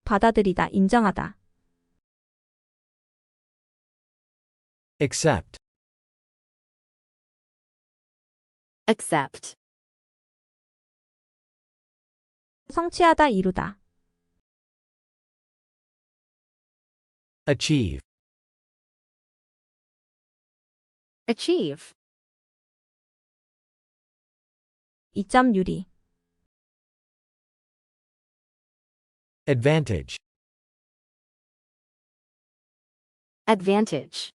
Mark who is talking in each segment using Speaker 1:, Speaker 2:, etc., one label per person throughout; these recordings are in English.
Speaker 1: 받아들이다, 인정하다.
Speaker 2: accept,
Speaker 3: accept,
Speaker 1: 성취하다, 이루다.
Speaker 2: achieve,
Speaker 3: achieve,
Speaker 1: 이점 유리.
Speaker 2: advantage,
Speaker 3: advantage,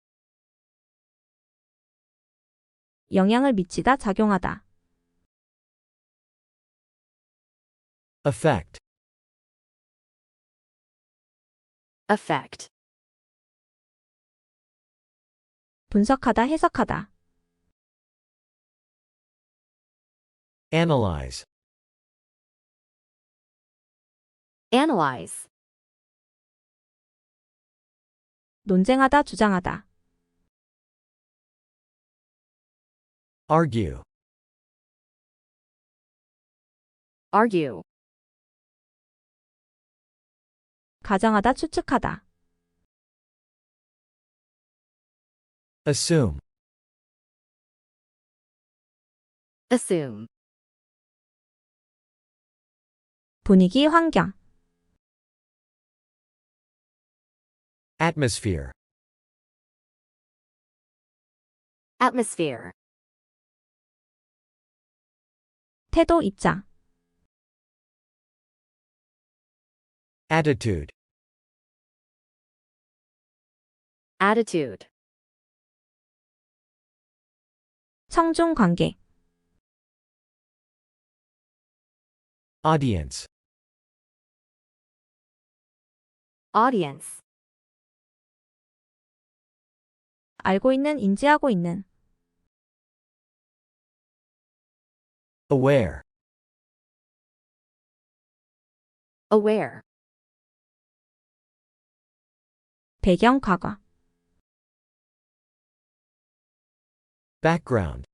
Speaker 1: 영향을 미치다, 작용하다.
Speaker 2: effect,
Speaker 3: effect,
Speaker 1: 분석하다, 해석하다.
Speaker 2: analyze,
Speaker 3: analyze,
Speaker 1: 논쟁하다, 주장하다.
Speaker 2: argue,
Speaker 3: argue,
Speaker 1: 가정하다, 추측하다.
Speaker 2: assume,
Speaker 3: assume,
Speaker 1: 분위기, 환경.
Speaker 2: atmosphere,
Speaker 3: atmosphere,
Speaker 1: 태도, 입장.
Speaker 2: attitude,
Speaker 3: attitude,
Speaker 1: 청중 관계.
Speaker 2: audience,
Speaker 3: audience,
Speaker 1: 알고 있는, 인지하고 있는.
Speaker 2: aware,
Speaker 3: aware,
Speaker 1: 배경, 과거.
Speaker 2: background,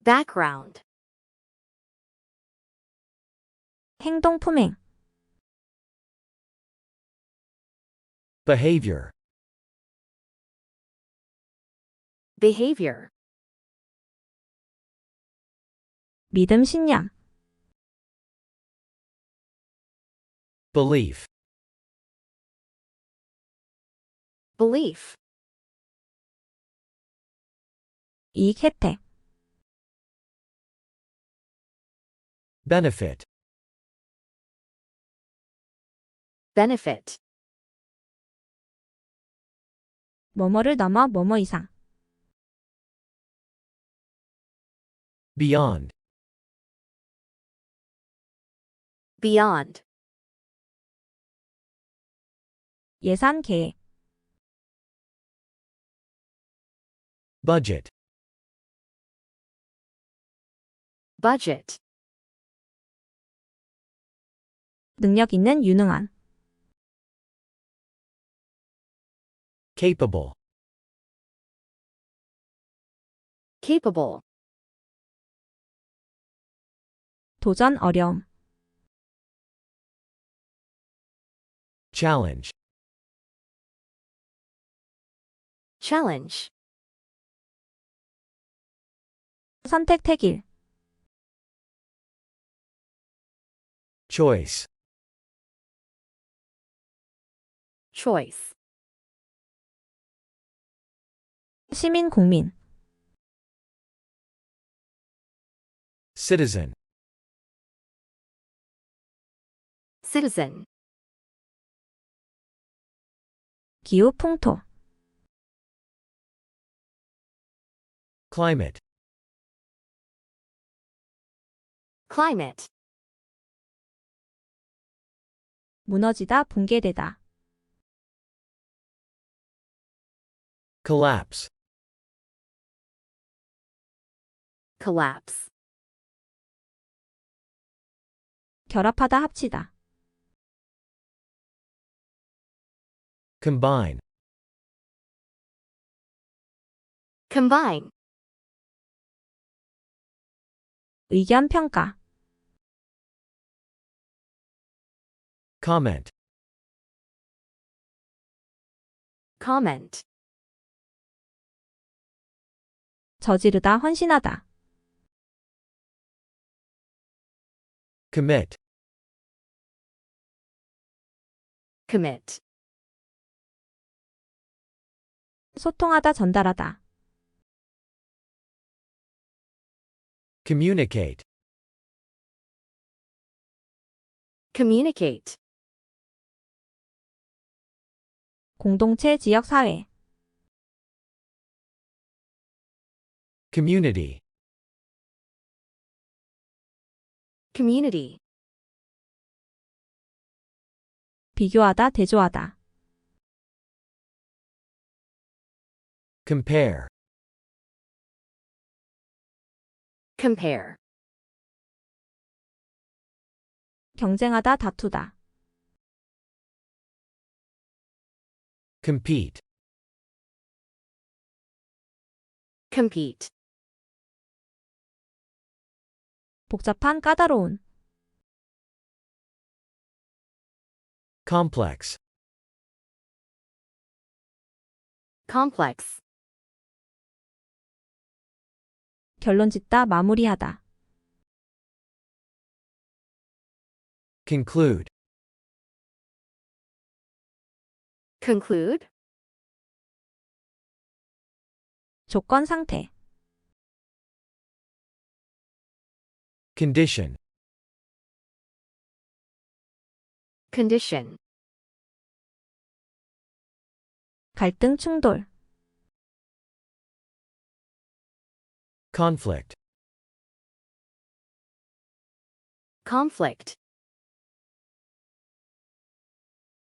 Speaker 3: background,
Speaker 1: 행동, 품행.
Speaker 2: behavior,
Speaker 3: behavior,
Speaker 1: 믿음, 신념.
Speaker 2: belief,
Speaker 3: belief,
Speaker 1: 이익, 혜택.
Speaker 2: benefit,
Speaker 3: benefit,
Speaker 1: 뭐뭐를 넘어, 뭐뭐 이상.
Speaker 2: beyond,
Speaker 3: beyond,
Speaker 1: 예산, 계획.
Speaker 2: budget,
Speaker 3: budget,
Speaker 1: 능력 있는, 유능한.
Speaker 2: capable,
Speaker 3: capable,
Speaker 1: 도전, 어려움.
Speaker 2: challenge,
Speaker 3: challenge,
Speaker 1: 선택, 택일.
Speaker 2: choice,
Speaker 3: choice,
Speaker 1: 시민, 국민.
Speaker 2: citizen,
Speaker 3: citizen,
Speaker 1: 기후, 풍토.
Speaker 2: climate,
Speaker 3: climate,
Speaker 1: 무너지다, 붕괴되다.
Speaker 2: collapse,
Speaker 3: collapse,
Speaker 1: 결합하다, 합치다.
Speaker 2: combine,
Speaker 3: combine,
Speaker 1: 의견, 평가.
Speaker 2: comment,
Speaker 3: comment,
Speaker 1: 저지르다, 헌신하다.
Speaker 2: commit,
Speaker 3: commit,
Speaker 1: 소통하다, 전달하다.
Speaker 2: communicate,
Speaker 3: communicate,
Speaker 1: 공동체, 지역, 사회.
Speaker 2: community,
Speaker 3: community,
Speaker 1: 비교하다, 대조하다.
Speaker 2: compare,
Speaker 3: compare,
Speaker 1: 경쟁하다, 다투다.
Speaker 2: compete,
Speaker 3: compete,
Speaker 1: 복잡한, 까다로운.
Speaker 2: complex,
Speaker 3: complex,
Speaker 1: 결론 짓다, 마무리하다.
Speaker 2: conclude,
Speaker 3: conclude,
Speaker 1: 조건, 상태.
Speaker 2: condition,
Speaker 3: condition,
Speaker 1: 갈등, 충돌.
Speaker 2: conflict,
Speaker 3: conflict,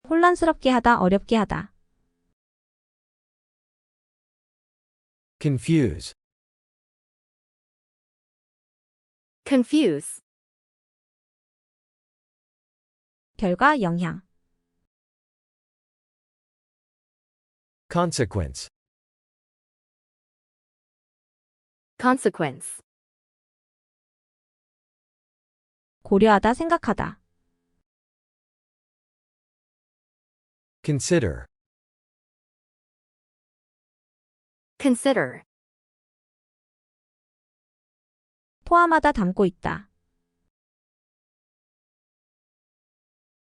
Speaker 1: 혼란스럽게 하다, 어렵게 하다.
Speaker 2: confuse,
Speaker 3: confuse,
Speaker 1: 결과, 영향.
Speaker 2: consequence,
Speaker 3: consequence,
Speaker 1: 고려하다, 생각하다.
Speaker 2: consider,
Speaker 3: consider,
Speaker 1: 포함하다, 담고 있다.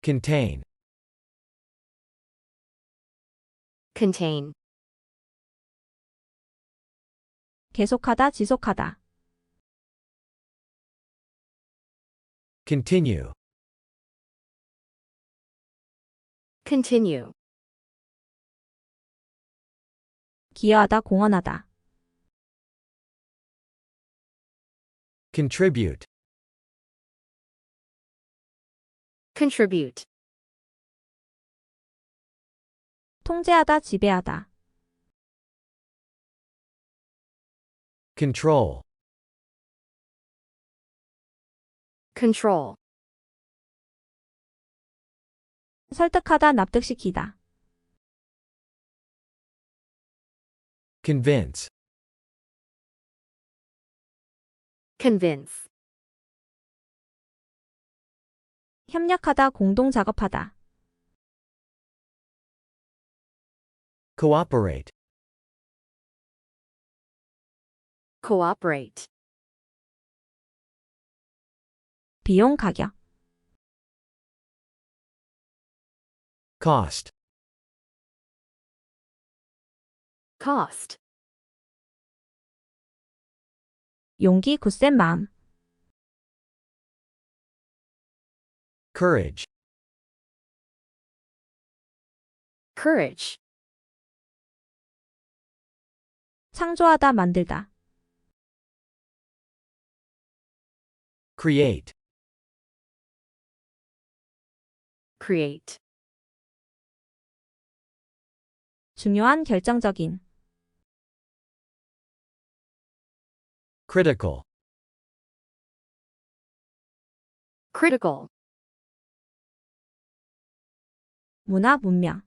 Speaker 2: contain,
Speaker 3: contain,
Speaker 1: 계속하다, 지속하다.
Speaker 2: continue,
Speaker 3: continue,
Speaker 1: 기여하다, 공헌하다.
Speaker 2: contribute,
Speaker 3: contribute,
Speaker 1: 통제하다, 지배하다.
Speaker 2: control,
Speaker 3: control,
Speaker 1: 설득하다, 납득시키다.
Speaker 2: convince,
Speaker 3: convince,
Speaker 1: 협력하다, 공동 작업하다.
Speaker 2: cooperate,
Speaker 3: cooperate,
Speaker 1: 비용, 가격.
Speaker 2: cost,
Speaker 3: cost,
Speaker 1: 용기, 굳센 마음.
Speaker 2: courage,
Speaker 3: courage,
Speaker 1: 창조하다, 만들다.
Speaker 2: create,
Speaker 3: create,
Speaker 1: 중요한, 결정적인.
Speaker 2: critical,
Speaker 3: critical,
Speaker 1: 문화, 문명.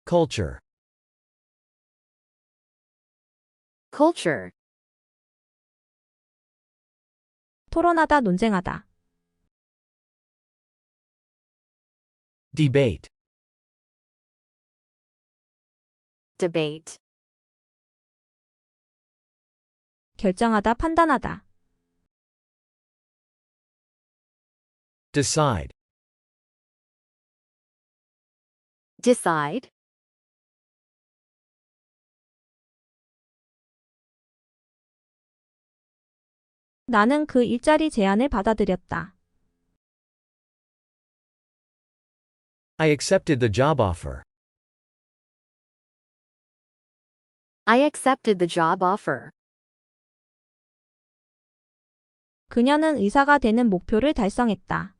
Speaker 2: culture,
Speaker 3: culture,
Speaker 1: 토론하다, 논쟁하다.
Speaker 2: Debate.
Speaker 3: debate,
Speaker 1: 결정하다, 판단하다.
Speaker 2: Decide.
Speaker 3: decide,
Speaker 1: 나는 그 일자리 제안을 받아들였다.
Speaker 2: I accepted the job offer.
Speaker 3: I accepted the job offer.
Speaker 1: 그녀는 의사가 되는 목표를 달성했다.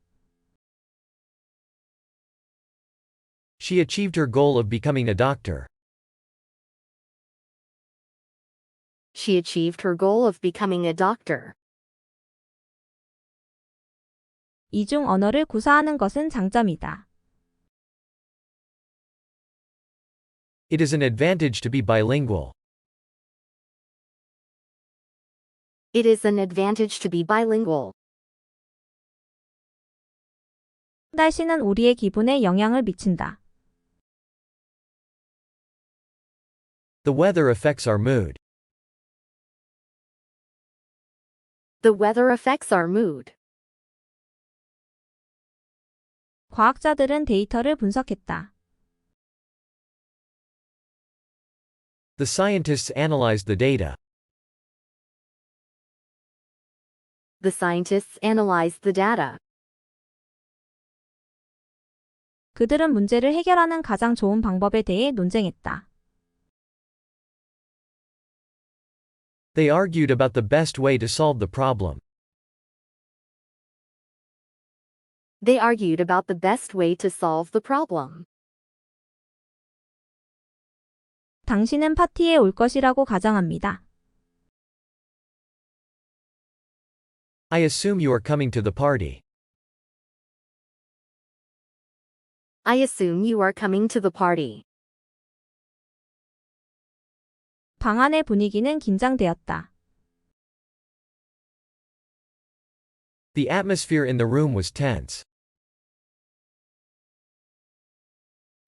Speaker 2: She achieved her goal of becoming a doctor.
Speaker 3: She achieved her goal of becoming a doctor.
Speaker 1: 이중 언어를 구사하는 것은 장점이다.
Speaker 2: It is an advantage to be bilingual.
Speaker 3: It is an advantage to be bilingual.
Speaker 1: 날씨는 우리의 기분에 영향을 미친다.
Speaker 2: The weather affects our mood.
Speaker 3: The weather affects our mood.
Speaker 1: 과학자들은 데이터를 분석했다.
Speaker 2: The scientists analyzed the data.
Speaker 3: The scientists analyzed the data.
Speaker 1: 그들은 문제를 해결하는 가장 좋은 방법에 대해 논쟁했다.
Speaker 2: They argued about the best way to solve the problem.
Speaker 3: They argued about the best way to solve the problem.
Speaker 1: 당신은 파티에 올 것이라고 가정합니다.
Speaker 2: I assume you are coming to the party.
Speaker 3: I assume you are coming to the party.
Speaker 1: 방 안의 분위기는 긴장되었다.
Speaker 2: The atmosphere in the room was tense.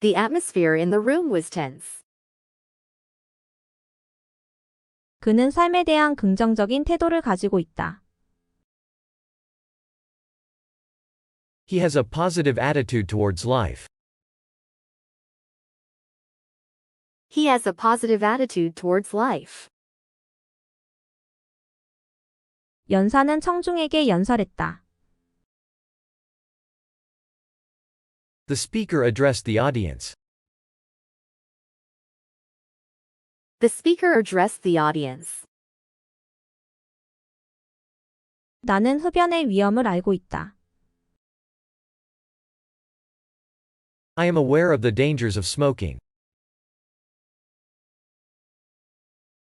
Speaker 3: The atmosphere in the room was tense.
Speaker 1: 그는 삶에 대한 긍정적인 태도를 가지고 있다.
Speaker 2: He has a positive attitude towards life.
Speaker 3: He has a positive attitude towards life.
Speaker 1: 연사는 청중에게 연설했다.
Speaker 2: The speaker addressed the audience.
Speaker 3: The speaker addressed the audience.
Speaker 1: 나는 흡연의 위험을 알고 있다.
Speaker 2: I am aware of the dangers of smoking.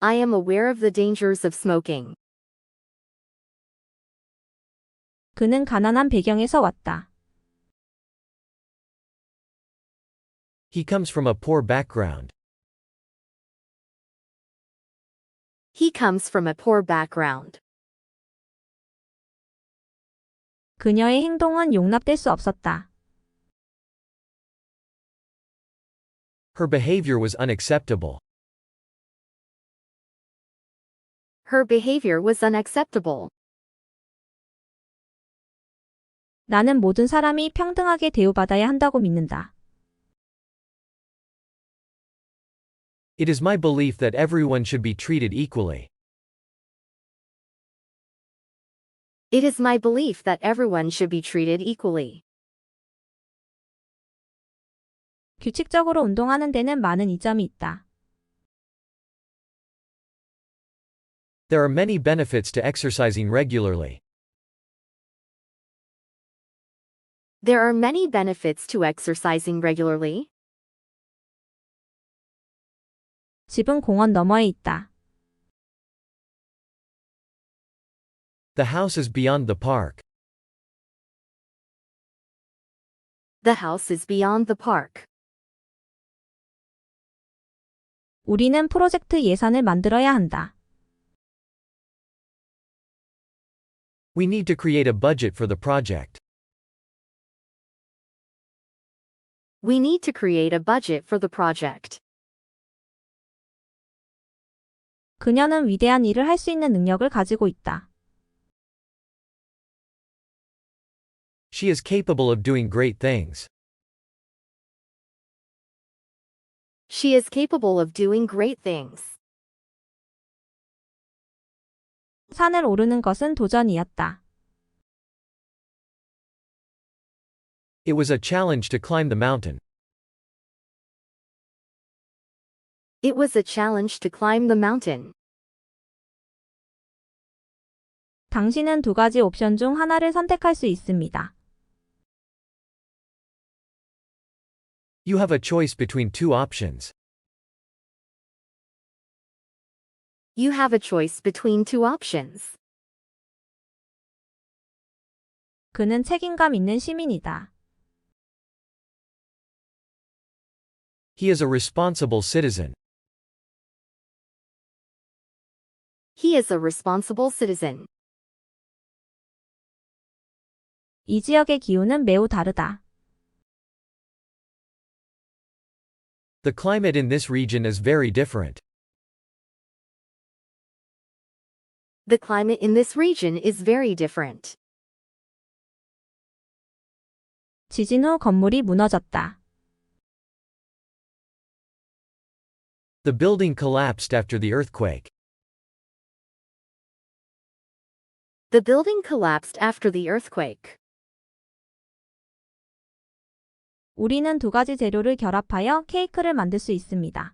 Speaker 3: I am aware of the dangers of smoking.
Speaker 1: 그는 가난한 배경에서 왔다.
Speaker 2: He comes from a poor background.
Speaker 3: He comes from a poor background.
Speaker 1: 그녀의 행동은 용납될 수 없었다.
Speaker 2: Her behavior was unacceptable.
Speaker 3: Her behavior was unacceptable.
Speaker 1: 나는 모든 사람이 평등하게 대우받아야 한다고 믿는다.
Speaker 2: It is my belief that everyone should be treated equally.
Speaker 3: It is my belief that everyone should be treated equally.
Speaker 1: 규칙적으로 운동하는 데는 많은 이점이 있다.
Speaker 2: There are many benefits to exercising regularly.
Speaker 3: There are many benefits to exercising regularly.
Speaker 1: 집은 공원 너머에 있다.
Speaker 2: The house is beyond the park.
Speaker 3: The house is beyond the park.
Speaker 1: 우리는 프로젝트 예산을 만들어야 한다.
Speaker 2: We need to create a budget for the project.
Speaker 3: We need to create a budget for the project.
Speaker 1: 그녀는 위대한 일을 할 수 있는 능력을 가지고 있다.
Speaker 2: She is capable of doing great things.
Speaker 3: She is capable of doing great things.
Speaker 1: 산을 오르는 것은 도전이었다.
Speaker 2: It was a challenge to climb the mountain.
Speaker 3: It was a challenge to climb the mountain.
Speaker 1: 당신은 두 가지 옵션 중 하나를 선택할 수 있습니다.
Speaker 2: You have a choice between two options.
Speaker 3: You have a choice between two options.
Speaker 1: 그는 책임감 있는 시민이다.
Speaker 2: He is a responsible citizen.
Speaker 3: He is a responsible citizen.
Speaker 1: 이 지역의 기후는 매우 다르다.
Speaker 2: The climate in this region is very different.
Speaker 3: The climate in this region is very different.
Speaker 1: 지진 후 건물이 무너졌다.
Speaker 2: The building collapsed after the earthquake.
Speaker 3: The building collapsed after the earthquake.
Speaker 1: 우리는 두 가지 재료를 결합하여 케이크를 만들 수 있습니다.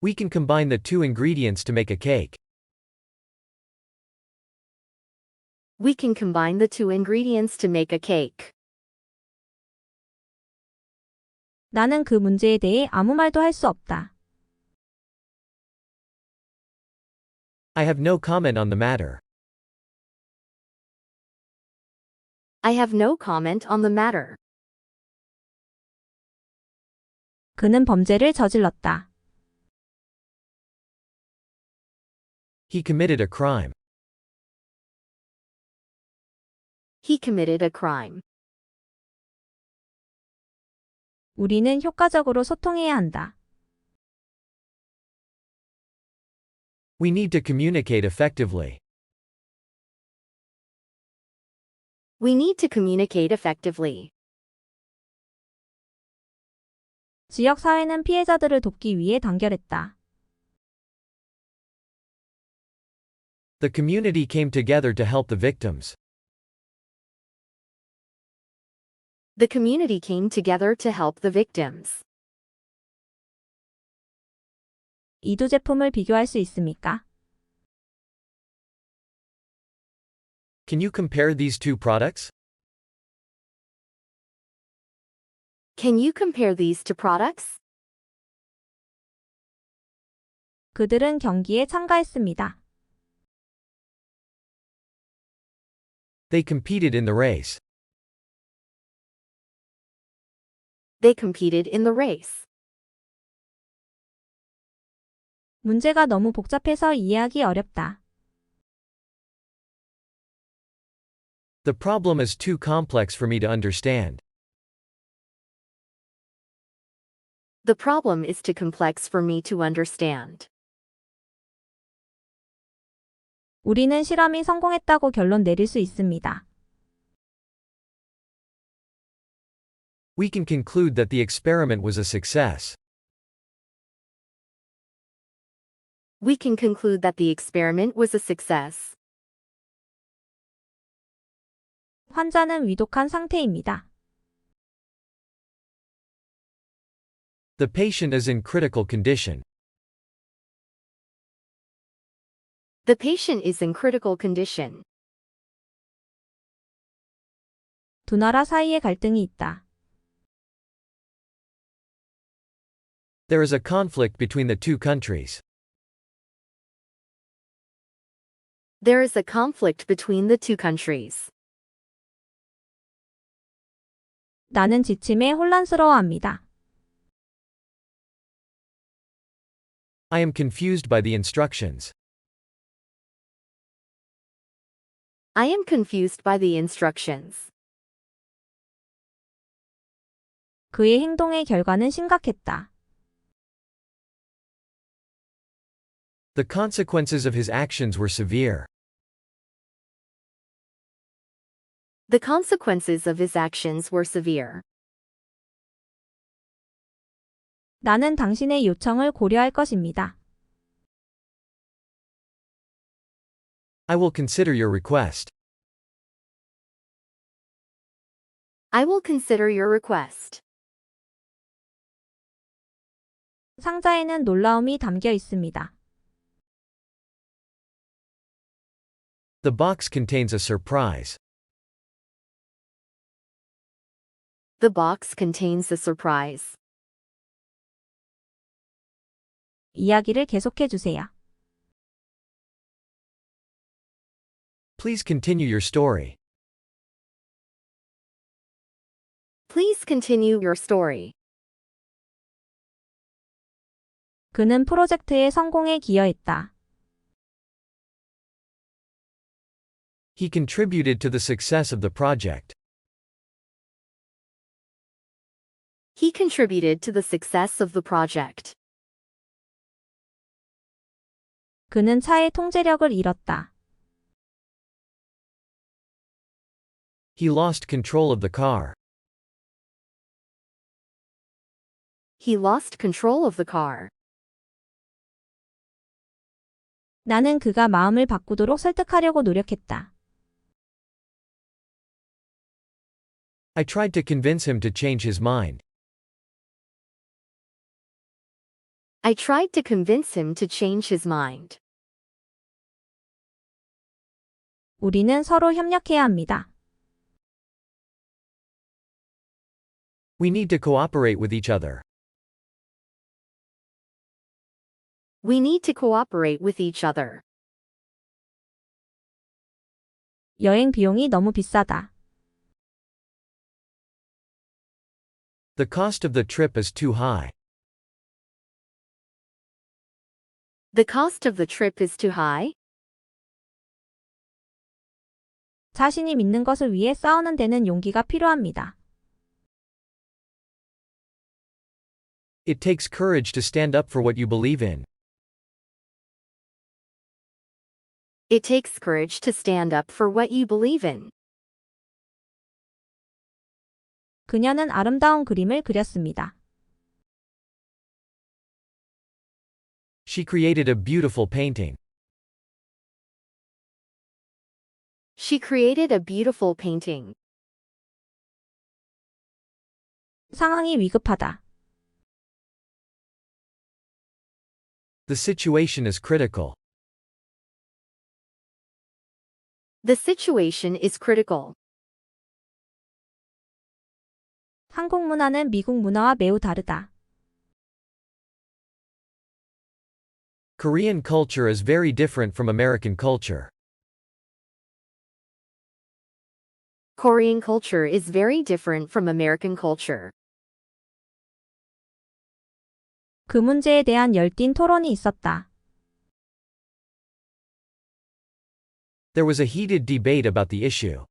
Speaker 2: We can combine the two ingredients to make a cake.
Speaker 3: We can combine the two ingredients to make a cake.
Speaker 1: 나는 그 문제에 대해 아무 말도 할 수 없다.
Speaker 2: I have no comment on the matter.
Speaker 3: I have no comment on the matter.
Speaker 1: 그는 범죄를 저질렀다.
Speaker 2: He committed a crime.
Speaker 3: He committed a crime.
Speaker 1: 우리는 효과적으로 소통해야 한다.
Speaker 2: We need to communicate effectively.
Speaker 3: We need to communicate effectively.
Speaker 1: 지역 사회는 피해자들을 돕기 위해 단결했다.
Speaker 2: The community came together to help the victims.
Speaker 3: The community came together to help the victims.
Speaker 1: 이 두 제품을 비교할 수 있습니까?
Speaker 2: Can you compare these two products?
Speaker 3: Can you compare these two products?
Speaker 1: 그들은 경기에 참가했습니다.
Speaker 2: They competed in the race.
Speaker 3: They competed in the race.
Speaker 1: 문제가 너무 복잡해서 이해하기 어렵다.
Speaker 2: The problem is too complex for me to understand.
Speaker 3: The problem is too complex for me to understand.
Speaker 1: 우리는 실험이 성공했다고 결론 내릴 수 있습니다.
Speaker 2: We can conclude that the experiment was a success.
Speaker 3: We can conclude that the experiment was a success.
Speaker 1: 환자는 위독한 상태입니다.
Speaker 2: The patient is in critical condition.
Speaker 3: The patient is in critical condition.
Speaker 1: 두 나라 사이에 갈등이 있다.
Speaker 2: There is a conflict between the two countries.
Speaker 3: There is a conflict between the two countries.
Speaker 1: 나는 지침에 혼란스러워합니다.
Speaker 2: I am confused by the instructions.
Speaker 3: I am confused by the instructions.
Speaker 1: 그의 행동의 결과는 심각했다.
Speaker 2: The consequences of his actions were severe.
Speaker 3: The consequences of his actions were severe.
Speaker 1: 나는 당신의 요청을 고려할 것입니다.
Speaker 2: I will consider your request.
Speaker 3: I will consider your request.
Speaker 1: 상자에는 놀라움이 담겨 있습니다.
Speaker 2: The box contains a surprise.
Speaker 3: The box contains a surprise.
Speaker 1: 이야기를 계속해 주세요.
Speaker 2: Please continue your story.
Speaker 3: Please continue your story.
Speaker 1: 그는 프로젝트의 성공에 기여했다.
Speaker 2: He contributed to the success of the project.
Speaker 3: He contributed to the success of the project.
Speaker 1: 그는 차의 통제력을 잃었다.
Speaker 2: He lost control of the car.
Speaker 3: He lost control of the car.
Speaker 1: 나는 그가 마음을 바꾸도록 설득하려고 노력했다.
Speaker 2: I tried to convince him to change his mind.
Speaker 3: I tried to convince him to change his mind.
Speaker 1: 우리는 서로 협력해야 합니다.
Speaker 2: We need to cooperate with each other.
Speaker 3: We need to cooperate with each other.
Speaker 1: 여행 비용이 너무 비싸다.
Speaker 2: The cost of the trip is too high.
Speaker 3: The cost of the trip is too high.
Speaker 1: 자신이 믿는 것을 위해 싸우는 데는 용기가 필요합니다.
Speaker 2: It takes courage to stand up for what you believe in.
Speaker 3: It takes courage to stand up for what you believe in.
Speaker 1: 그녀는 아름다운 그림을 그렸습니다.
Speaker 2: She created a beautiful painting.
Speaker 3: She created a beautiful painting.
Speaker 1: 상황이 위급하다.
Speaker 2: The situation is critical.
Speaker 3: The situation is critical.
Speaker 1: 한국 문화는 미국 문화와 매우 다르다.
Speaker 2: Korean culture is very different from American culture.
Speaker 3: Korean culture is very different from American culture.
Speaker 1: 그 문제에 대한 열띤 토론이 있었다.
Speaker 2: There was a heated debate about the issue.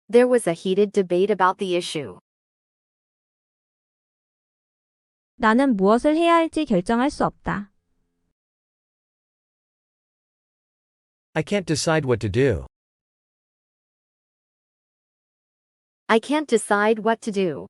Speaker 3: There was a heated debate about the issue.
Speaker 1: 나는 무엇을 해야 할지 결정할 수 없다.
Speaker 2: I can't decide what to do.
Speaker 3: I can't decide what to do.